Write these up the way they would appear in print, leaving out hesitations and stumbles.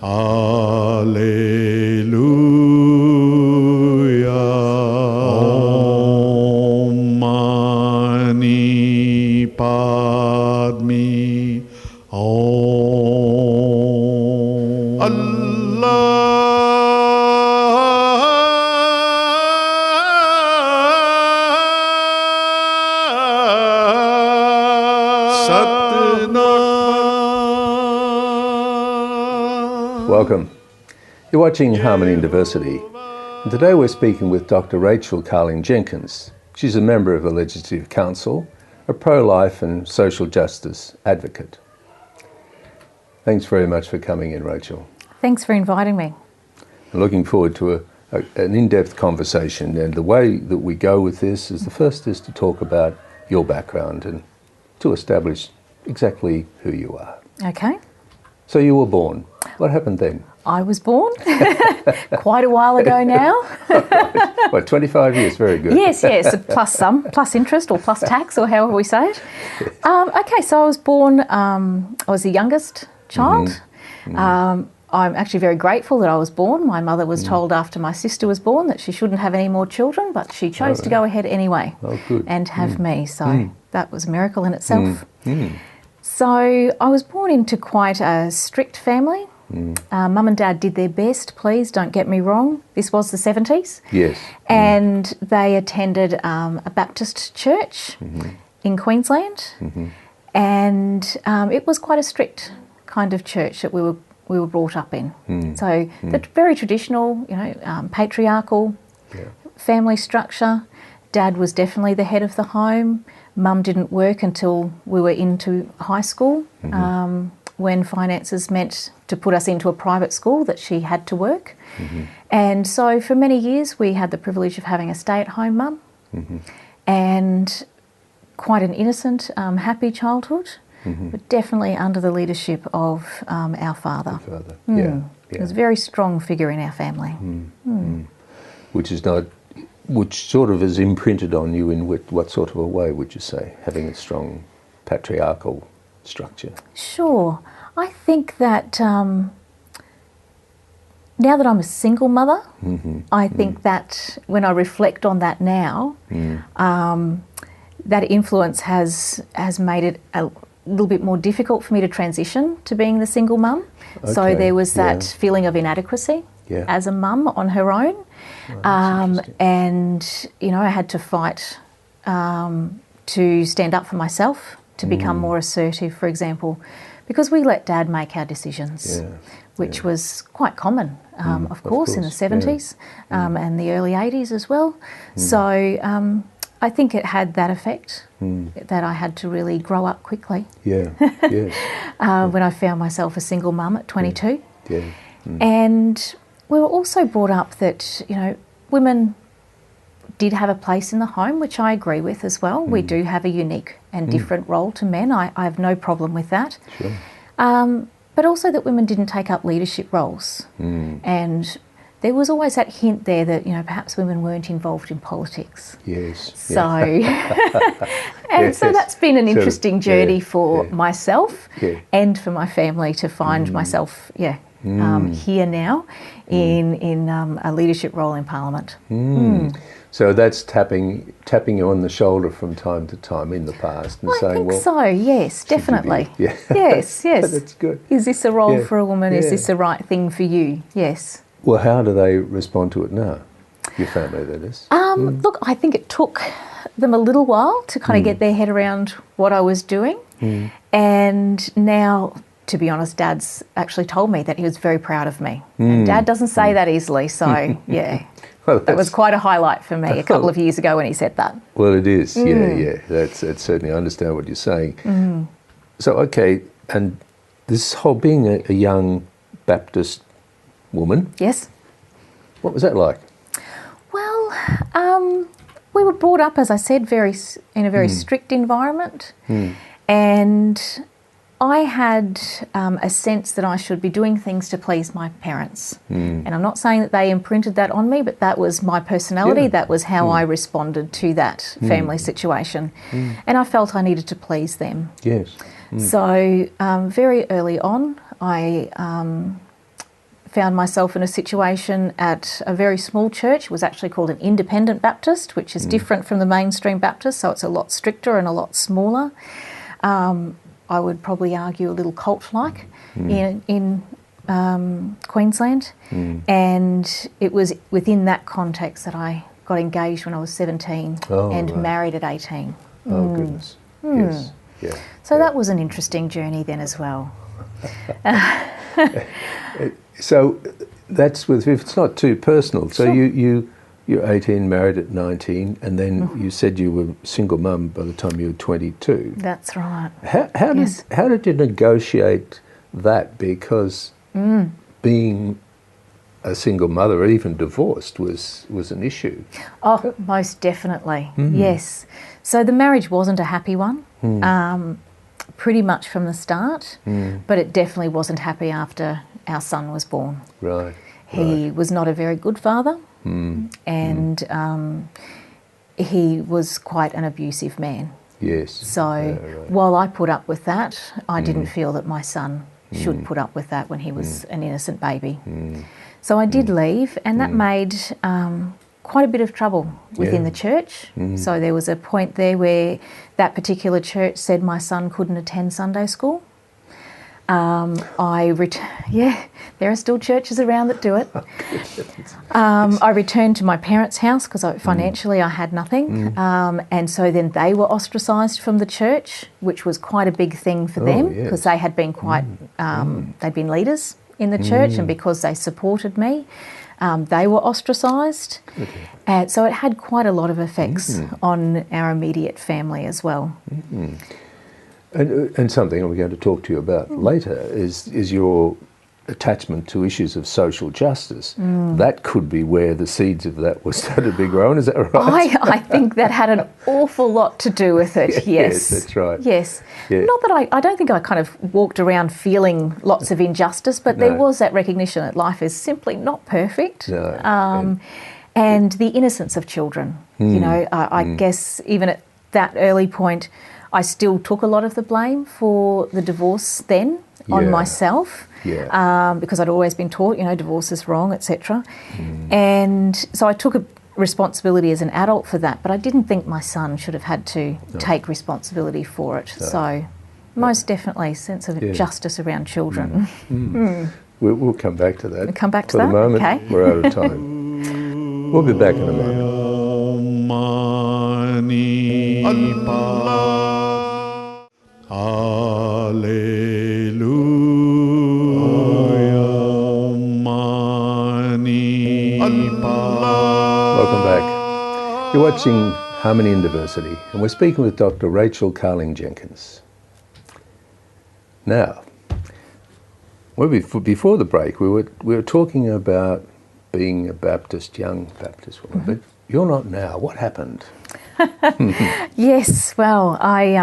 Alleluia. Om Mani Padme Om. Allah Satnam. Welcome. You're watching Harmony and Diversity, and today we're speaking with Dr. Rachel Carling-Jenkins. She's a member of the Legislative Council, a pro-life and social justice advocate. Thanks very much for coming in, Rachel. Thanks for inviting me. I'm looking forward to an in-depth conversation, and the way that we go with this is the first is to talk about your background and to establish exactly who you are. Okay. So you were born. What happened then? I was born quite a while ago now. What, 25 years? Very good. Yes, plus interest or plus tax or however we say it. Okay, so I was born, I was the youngest child. I'm actually very grateful that I was born. My mother was told after my sister was born that she shouldn't have any more children, but she chose to go ahead anyway and have me. So that was a miracle in itself. So I was born into quite a strict family. Mum and Dad did their best, please don't get me wrong. This was the 70s. Yes. And they attended a Baptist church in Queensland. And it was quite a strict kind of church that we were brought up in. So the very traditional, patriarchal family structure. Dad was definitely the head of the home. Mum didn't work until we were into high school, when finances meant to put us into a private school that she had to work. And so for many years we had the privilege of having a stay-at-home mum and quite an innocent, happy childhood, but definitely under the leadership of our father. He was a very strong figure in our family. Which sort of is imprinted on you in what sort of a way, would you say, having a strong patriarchal structure? Sure. I think that now that I'm a single mother, I think that when I reflect on that now, that influence has made it a little bit more difficult for me to transition to being the single mum. Okay. So there was that feeling of inadequacy as a mum on her own. And, I had to fight to stand up for myself, to become more assertive, for example, because we let Dad make our decisions, which was quite common, of course, in the 70s and the early 80s as well. So I think it had that effect, that I had to really grow up quickly. When I found myself a single mum at 22. And we were also brought up that, women did have a place in the home, which I agree with as well. We do have a unique and different role to men. I have no problem with that. But also that women didn't take up leadership roles. And there was always that hint there that, perhaps women weren't involved in politics. So, so that's been an interesting journey for myself and for my family to find myself, here now in a leadership role in Parliament. So that's tapping you on the shoulder from time to time in the past and saying, I think so, yes, definitely. Yes. That's good. Is this a role for a woman? Is this the right thing for you? Yes. Well, how do they respond to it now? Your family, that is. Look, I think it took them a little while to kind of get their head around what I was doing. And now, to be honest, Dad's actually told me that he was very proud of me. And Dad doesn't say that easily, so well, that was quite a highlight for me a couple of years ago when he said that. Well, it is, That's certainly, I understand what you're saying. So, okay, and this whole being a young Baptist woman. Yes. What was that like? Well, we were brought up, as I said, in a very strict environment. And I had a sense that I should be doing things to please my parents. And I'm not saying that they imprinted that on me, but that was my personality. That was how I responded to that family situation. And I felt I needed to please them. So very early on, I found myself in a situation at a very small church. It was actually called an independent Baptist, which is different from the mainstream Baptist, so it's a lot stricter and a lot smaller. I would probably argue a little cult-like in Queensland. And it was within that context that I got engaged when I was 17 and married at 18. Oh, goodness. Yes. Yeah. So that was an interesting journey then as well. So that's if it's not too personal. So you're 18, married at 19, and then you said you were single mum by the time you were 22. That's right. How did you negotiate that? Because being a single mother, or even divorced, was an issue. Oh, most definitely. Yes. So the marriage wasn't a happy one. Pretty much from the start, but it definitely wasn't happy after our son was born. Right. He was not a very good father, and he was quite an abusive man. Yes. So while I put up with that, I didn't feel that my son should put up with that when he was an innocent baby. So I did leave, and that made quite a bit of trouble within the church. So there was a point there where that particular church said my son couldn't attend Sunday school. There are still churches around that do it. I returned to my parents' house because financially I had nothing. And so then they were ostracised from the church, which was quite a big thing for them because they had been quite, they'd been leaders in the church, and because they supported me, they were ostracised. So it had quite a lot of effects on our immediate family as well. And something we're going to talk to you about later is your attachment to issues of social justice. That could be where the seeds of that were started to be grown, is that right? I think that had an awful lot to do with it, yes. Yes, that's right. Yes. Yeah. Not that I don't think I kind of walked around feeling lots of injustice, but there was that recognition that life is simply not perfect. No. And the innocence of children. You know, I guess even at that early point, I still took a lot of the blame for the divorce then on myself. Because I'd always been taught, divorce is wrong, etc. And so I took a responsibility as an adult for that, but I didn't think my son should have had to take responsibility for it. So most definitely a sense of justice around children. We'll come back to that. We'll come back to for that? the moment, Okay. we're out of time. We'll be back in a moment. Welcome back. You're watching Harmony and Diversity, and we're speaking with Dr. Rachel Carling-Jenkins. Now, before the break, we were talking about being a Baptist, young Baptist woman, but you're not now. What happened? Yes, well, I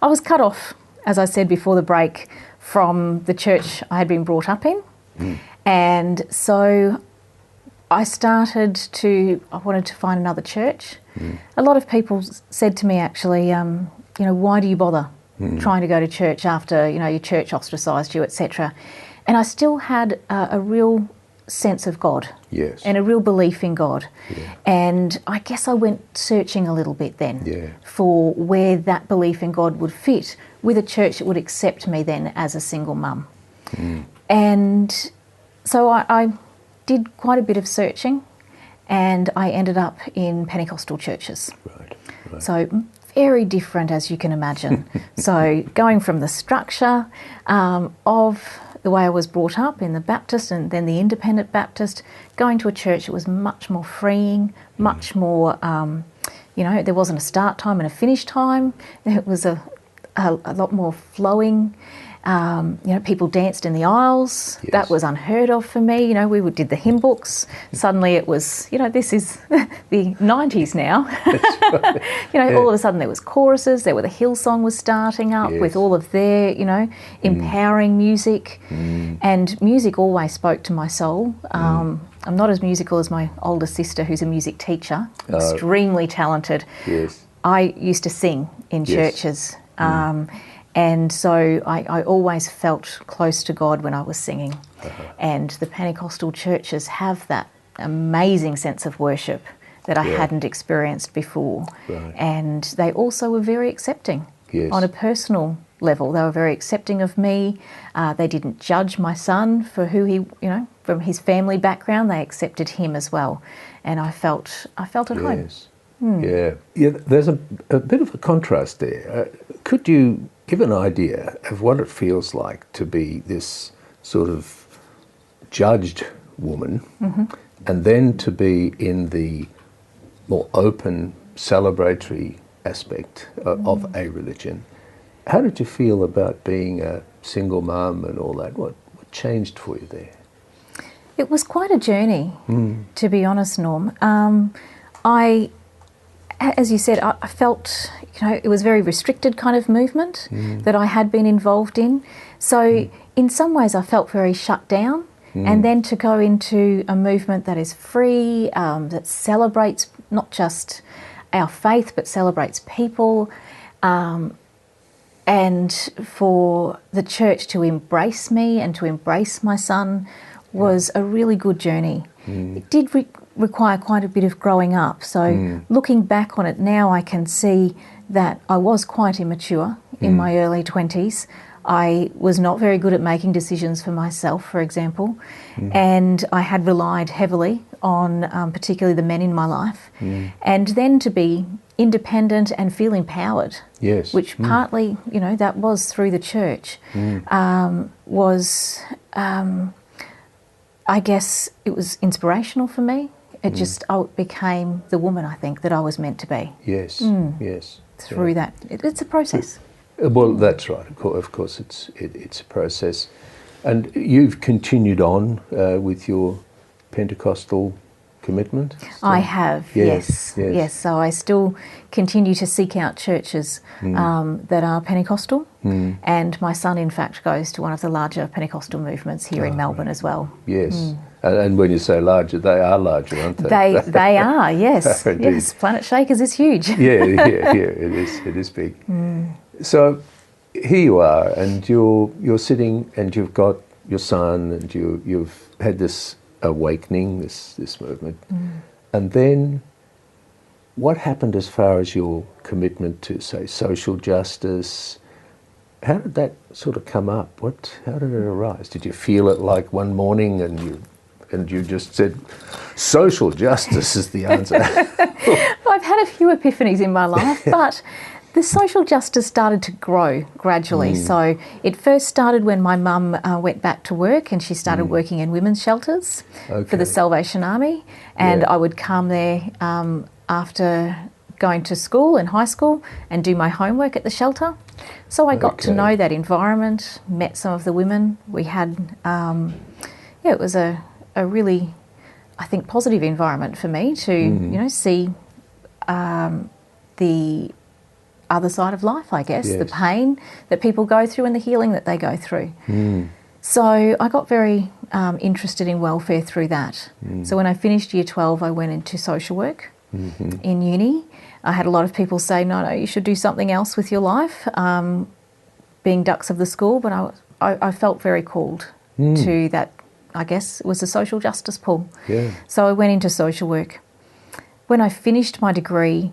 was cut off, as I said before the break, from the church I had been brought up in, and so I wanted to find another church. A lot of people said to me, actually, why do you bother trying to go to church after, your church ostracised you, etc. And I still had a real sense of God. Yes. And a real belief in God. Yeah. And I guess I went searching a little bit then for where that belief in God would fit with a church that would accept me then as a single mum. And so I did quite a bit of searching, and I ended up in Pentecostal churches. Right. So very different, as you can imagine. So going from the structure of the way I was brought up in the Baptist and then the Independent Baptist, going to a church that was much more freeing, much more, there wasn't a start time and a finish time. It was a lot more flowing. People danced in the aisles. Yes. That was unheard of for me. We did the hymn books. Suddenly it was, this is the 90s now. That's right. All of a sudden there was choruses. There were the Hillsong was starting up with all of their, empowering music. And music always spoke to my soul. I'm not as musical as my older sister, who's a music teacher, extremely talented. Yes. I used to sing in churches. And so I always felt close to God when I was singing. And the Pentecostal churches have that amazing sense of worship that I hadn't experienced before. Right. And they also were very accepting on a personal level. They were very accepting of me. They didn't judge my son for who he, from his family background. They accepted him as well. And I felt at home. Yeah. There's a bit of a contrast there. Could you give an idea of what it feels like to be this sort of judged woman, and then to be in the more open, celebratory aspect of a religion? How did you feel about being a single mum and all that? What changed for you there? It was quite a journey, to be honest, Norm. As you said, I felt, it was a very restricted kind of movement that I had been involved in. So in some ways I felt very shut down. And then to go into a movement that is free, that celebrates not just our faith, but celebrates people, and for the church to embrace me and to embrace my son was a really good journey. It did require quite a bit of growing up. So looking back on it now, I can see that I was quite immature in my early 20s. I was not very good at making decisions for myself, for example, and I had relied heavily on particularly the men in my life. And then to be independent and feel empowered, which partly, that was through the church, was... I guess it was inspirational for me. It just became the woman, I think, that I was meant to be. Yes. Through that. It's a process. Well, that's right. Of course, it's a process. And you've continued on with your Pentecostal commitment? I have, yes. So I still continue to seek out churches that are Pentecostal, and my son, in fact, goes to one of the larger Pentecostal movements here in Melbourne as well. Yes. And when you say larger, they are larger, aren't they? They are, yes. Yes, Planet Shakers is huge. Yeah, it is big. So here you are, and you're sitting, and you've got your son, and you've had this awakening, this movement, and then what happened as far as your commitment to, say, social justice? How did that sort of come up? How did it arise? Did you feel it like one morning and you just said, social justice is the answer? I've had a few epiphanies in my life, but the social justice started to grow gradually. So it first started when my mum went back to work, and she started working in women's shelters for the Salvation Army, and I would come there after going to school in high school and do my homework at the shelter. So I got to know that environment, met some of the women. We had, it was a really, I think, positive environment for me to, see the other side of life, I guess, the pain that people go through and the healing that they go through. So I got very interested in welfare through that. So when I finished Year 12, I went into social work in uni. I had a lot of people say, no, you should do something else with your life, being ducks of the school, but I felt very called to that. I guess it was a social justice pull. So I went into social work. When I finished my degree,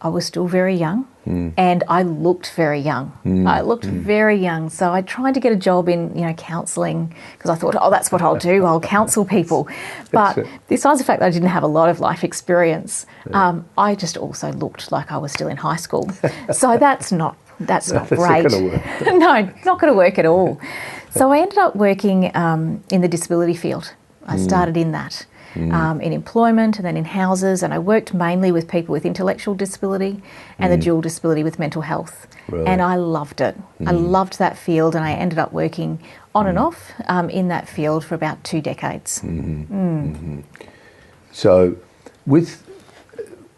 I was still very young, and I looked very young. I looked very young, so I tried to get a job in, counselling, because I thought, that's what I'll do. I'll counsel people. But besides the fact that I didn't have a lot of life experience, I just also looked like I was still in high school. So that's not great. Not gonna work. No, not going to work at all. So I ended up working in the disability field. I started in that. In employment and then in houses, and I worked mainly with people with intellectual disability and the dual disability with mental health. And I loved it. I loved that field, and I ended up working on and off in that field for about 2 decades. So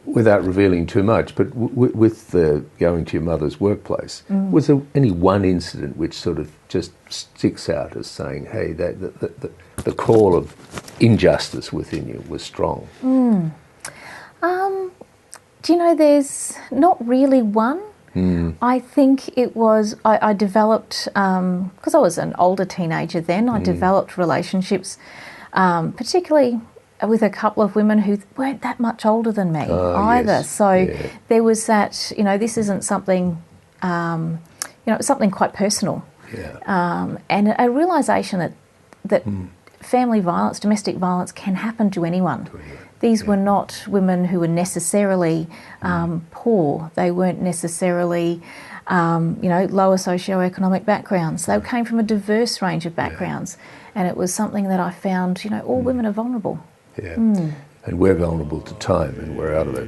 without revealing too much, but with going to your mother's workplace, was there any one incident which sort of just sticks out as saying, hey, the call of injustice within you was strong? Do you know, there's not really one. I think it was, I developed, because I was an older teenager then, I developed relationships, particularly with a couple of women who weren't that much older than me either. Yes. So there was that, this isn't something, it was something quite personal. Yeah. And a realisation that family violence, domestic violence can happen to anyone. These were not women who were necessarily poor. They weren't necessarily, lower socioeconomic backgrounds. They came from a diverse range of backgrounds. And it was something that I found, all women are vulnerable. Yeah. And we're vulnerable to time, and we're out of it.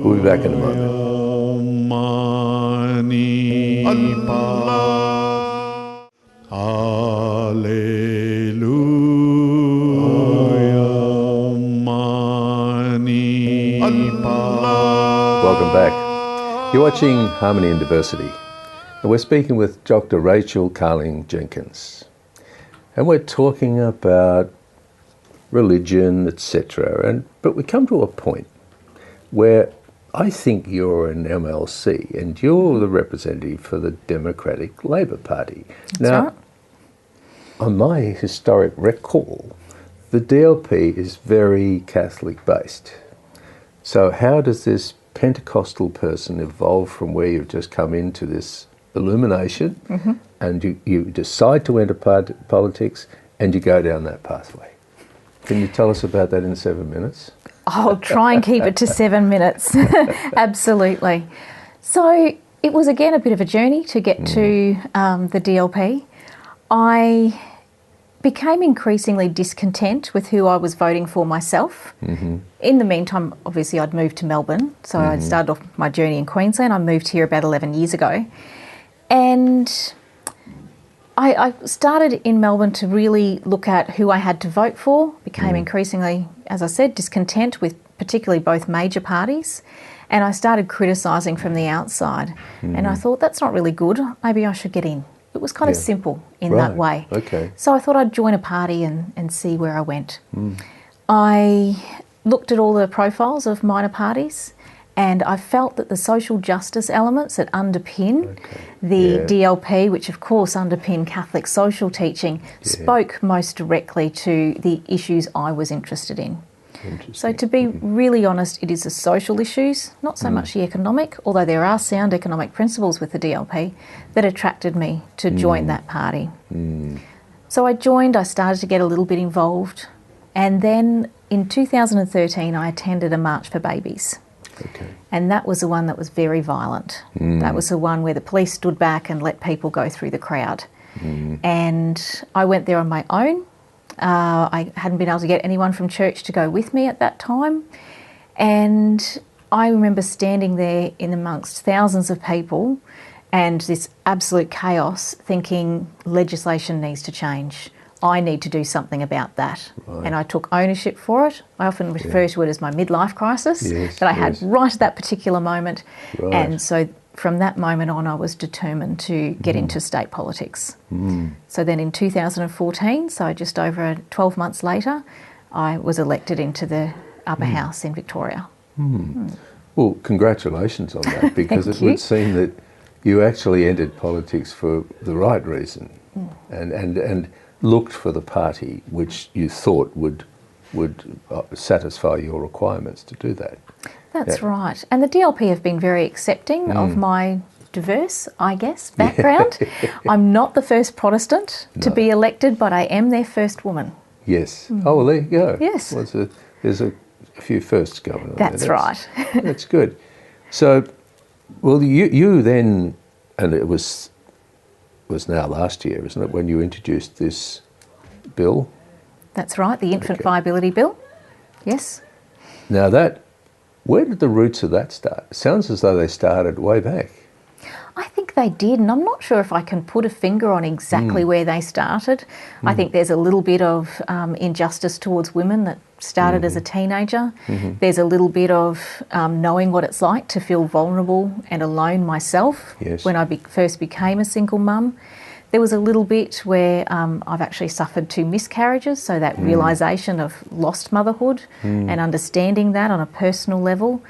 We'll be back in a moment. Welcome back. You're watching Harmony and Diversity, and we're speaking with Dr. Rachel Carling-Jenkins. And we're talking about religion, etc. But we come to a point where I think you're an MLC and you're the representative for the Democratic Labor Party. That's right. On my historic recall, the DLP is very Catholic based. So how does this Pentecostal person evolve from where you've just come into this illumination and you decide to enter politics and you go down that pathway? Can you tell us about that in 7 minutes? I'll try and keep it to 7 minutes. Absolutely. So it was again a bit of a journey to get to the DLP. I became increasingly discontent with who I was voting for myself. In the meantime, obviously, I'd moved to Melbourne. So I started off my journey in Queensland. I moved here about 11 years ago. And I started in Melbourne to really look at who I had to vote for, became increasingly, as I said, discontent with particularly both major parties, and I started criticising from the outside. And I thought, that's not really good, maybe I should get in. It was kind of simple in that way. Okay. So I thought I'd join a party and see where I went. I looked at all the profiles of minor parties, and I felt that the social justice elements that underpin the DLP, which of course underpin Catholic social teaching, spoke most directly to the issues I was interested in. So to be really honest, it is the social issues, not so much the economic, although there are sound economic principles with the DLP, that attracted me to join that party. So I joined, I started to get a little bit involved, and then in 2013 I attended a March for Babies. And that was the one that was very violent. That was the one where the police stood back and let people go through the crowd. And I went there on my own. I hadn't been able to get anyone from church to go with me at that time. And I remember standing there in amongst thousands of people and this absolute chaos, thinking legislation needs to change. I need to do something about that. And I took ownership for it. I often refer to it as my midlife crisis that I had right at that particular moment. And so from that moment on, I was determined to get into state politics. So then in 2014, so just over 12 months later, I was elected into the upper house in Victoria. Well, congratulations on that, because it would seem that you actually entered politics for the right reason and looked for the party which you thought would satisfy your requirements to do that. That's right. And the DLP have been very accepting of my diverse, I guess, background. I'm not the first Protestant to be elected, but I am their first woman. Yes. Oh, well, there you go. Yes. Well, there's a few firsts going on. That's right. That's good. So, well, you then, and it was now last year, isn't it, when you introduced this bill? That's right, the Infant Viability Bill. Yes. Now where did the roots of that start? It sounds as though they started way back. I think they did, and I'm not sure if I can put a finger on exactly where they started. I think there's a little bit of injustice towards women that started as a teenager. There's a little bit of knowing what it's like to feel vulnerable and alone myself when I first became a single mum. There was a little bit where I've actually suffered 2 miscarriages, so that realisation of lost motherhood and understanding that on a personal level.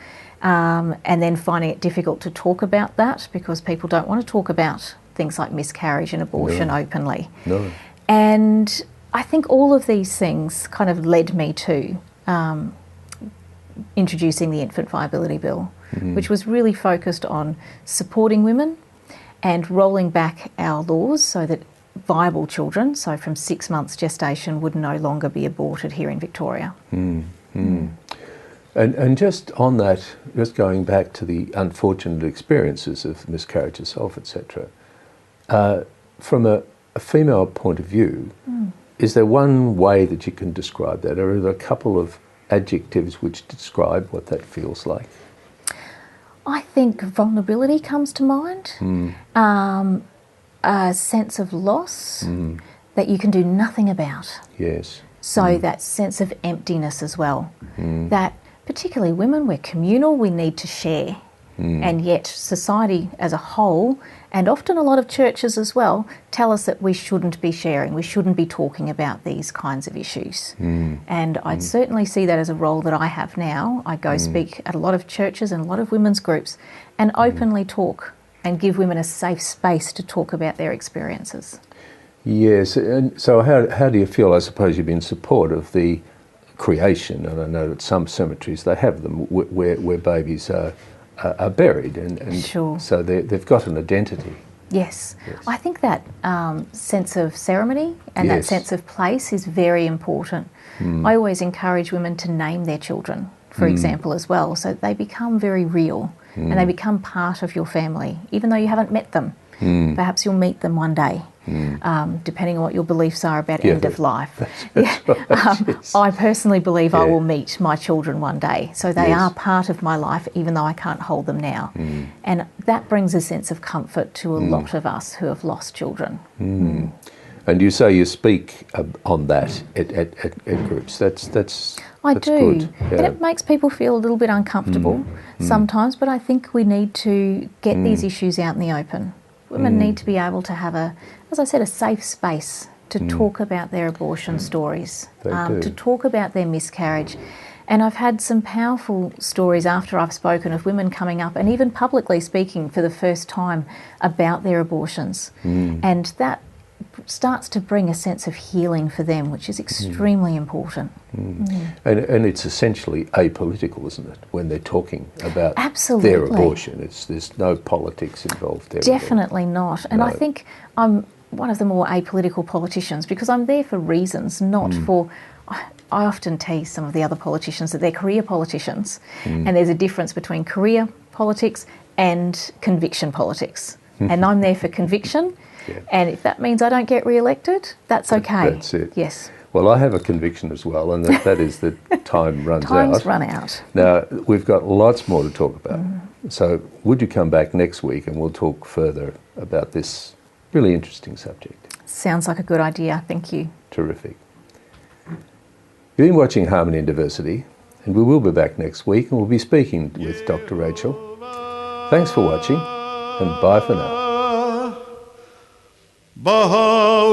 and then finding it difficult to talk about that because people don't want to talk about things like miscarriage and abortion openly. No. And I think all of these things kind of led me to introducing the Infant Viability Bill, which was really focused on supporting women and rolling back our laws so that viable children, so from 6 months gestation, would no longer be aborted here in Victoria. And just on that, just going back to the unfortunate experiences of miscarriage itself, etc., from a female point of view, is there one way that you can describe that, or are there a couple of adjectives which describe what that feels like? I think vulnerability comes to mind, a sense of loss that you can do nothing about. Yes. So that sense of emptiness as well, that particularly women, we're communal, we need to share. And yet society as a whole, and often a lot of churches as well, tell us that we shouldn't be sharing, we shouldn't be talking about these kinds of issues. And I'd certainly see that as a role that I have now. I go speak at a lot of churches and a lot of women's groups and openly talk and give women a safe space to talk about their experiences. Yes, and so how do you feel? I suppose you've been in support of the creation, and I know that some cemeteries, they have them where babies are buried, and sure. So they've got an identity. Yes. I think that sense of ceremony and that sense of place is very important. I always encourage women to name their children, for example, as well, so they become very real and they become part of your family, even though you haven't met them. Perhaps you'll meet them one day, depending on what your beliefs are about end of life. That's right, yes. I personally believe I will meet my children one day, so they are part of my life, even though I can't hold them now. And that brings a sense of comfort to a lot of us who have lost children. And you say you speak on that at groups. That's I do, good. Yeah. and it makes people feel a little bit uncomfortable sometimes, but I think we need to get these issues out in the open. Women need to be able to have as I said, a safe space to talk about their abortion stories, to talk about their miscarriage. And I've had some powerful stories after I've spoken of women coming up and even publicly speaking for the first time about their abortions. And that starts to bring a sense of healing for them, which is extremely important. And it's essentially apolitical, isn't it, when they're talking about Absolutely. Their abortion? There's no politics involved there. Definitely not. And I think I'm one of the more apolitical politicians because I'm there for reasons, not for... I often tease some of the other politicians that they're career politicians, and there's a difference between career politics and conviction politics. And I'm there for conviction, and if that means I don't get re-elected, that's okay. That's it. Yes. Well, I have a conviction as well, and that is that time runs out. Time's run out. Now, we've got lots more to talk about. So would you come back next week and we'll talk further about this really interesting subject? Sounds like a good idea. Thank you. Terrific. You've been watching Harmony and Diversity, and we will be back next week, and we'll be speaking with Dr. Rachel. Thanks for watching, and bye for now. Baha'u'llah,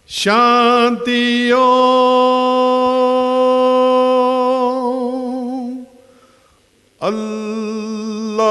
Shanti Om, Allahu